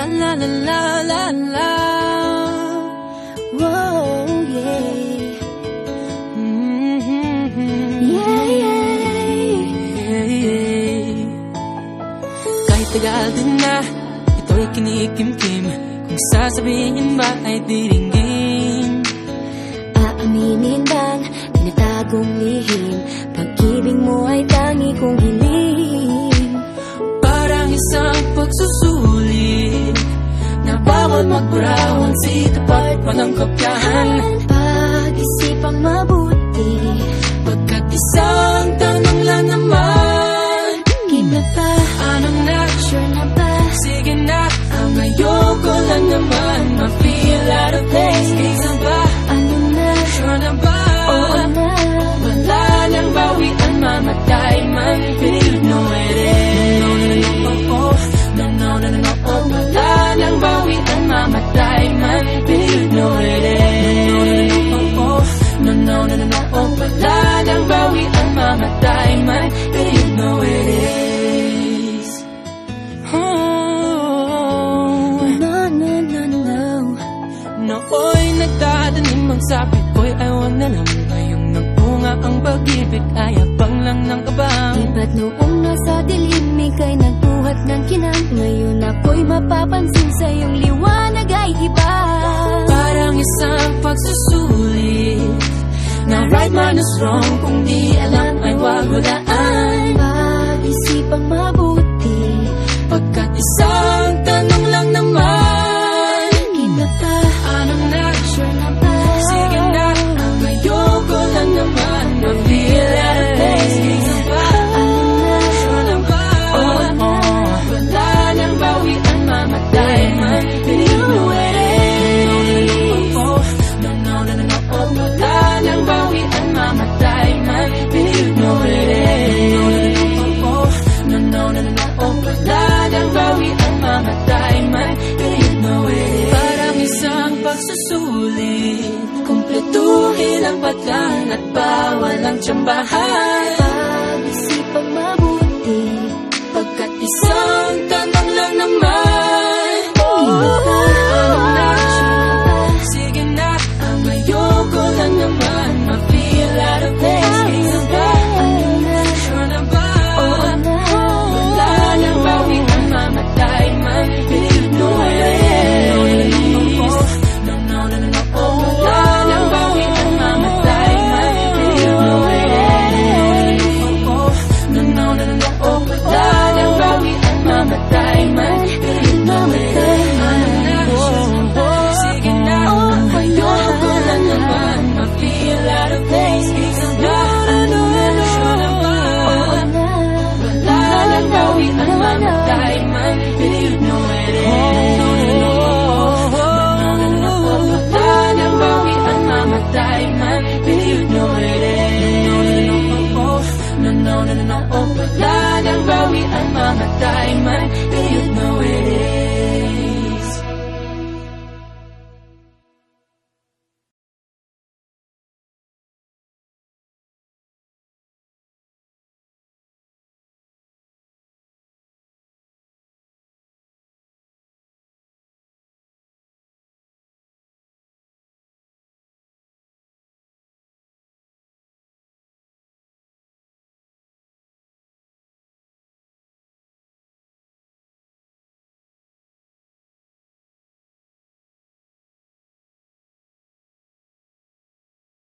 La la la la la la. Whoa, yeah. Yeah, yeah. Kahit tagal din na, ito'y kinikimkim. Kung sasabihin ba ay diringgin, aaminin bang tinatagong lihim? Pag-ibig mo ay tangi kong hiling. Parang isang pagsusulit na bawal magburawan, sitapat pa ng kopyahan. Pag-isipang mabuti, pagkat isang tanong lang naman. Game na ba? Anong na? Sure na ba? Sige na, ang ayoko lang naman ma-feel out of place. Kaysa ba? Ano na? Sure na ba? Oo na. Wala nang bawian, mamatay man, but you know it is. No, no, no, no, no, oh. Wala nang bawian, mamatay man, but you know it is. No, no, no, no, no, oh. Wala nang bawian, mamatay man, but you know it is. Nooy nagdadanim ang sapit ko'y ewan na lang. Ngayong nagbunga ang pag-ibig ay abang lang ng kabang. Di ba't noong nasa dilim ika'y nagbuhat ng kinang? Ngayon ako'y mapapansin sa iyong liwanag ay iba. Parang isang pagsusulit na right man is wrong. Kung di alam ay wag hulaan. Pag-isipang mabuti, pagkat isang tanong lang naman. Game na ba? Anong na? Sure na ba? Sige na, ang ayoko lang naman ma-feel out of place. Kaysa ba? Ano na? Sure na ba? Oo na. Wala nang bawian, mamatay man, but you know it is. No, no, no, no, no, oh. Wala nang bawian, mamatay man, but you know it is. No, no, no, no, no, oh. Wala nang bawian, mamatay man, but you know it is. Parang isang pagsusulit, kumpletuhin ang patlan at bawal ang tsambahan. Pag-isipang mabuti, Pagkat isang tanong lang naman. Anong na? Sure na ba? Sige na, ang ayoko lang naman ma-feel out of place. Kaysa ba? Ano na? Sure na ba? Oo na. Wala nang bawian, mamatay man, but you know it is. No, no, no, no, no, oh. Wala nang bawian, mamatay man, but you know it is. No, no, no, no, no, oh. Wala nang bawian, mamatay man, but you know it is. Sige na, ang ayoko lang naman ma-feel out of place. Kaysa ba? Sure na ba? Oo na. Wala nang bawian, mamatay man, but you know it is. Wala nang bawian, mamatay man, but you know it is. No, no, no, no, oh. Wala nang bawian, mamatay man, but you know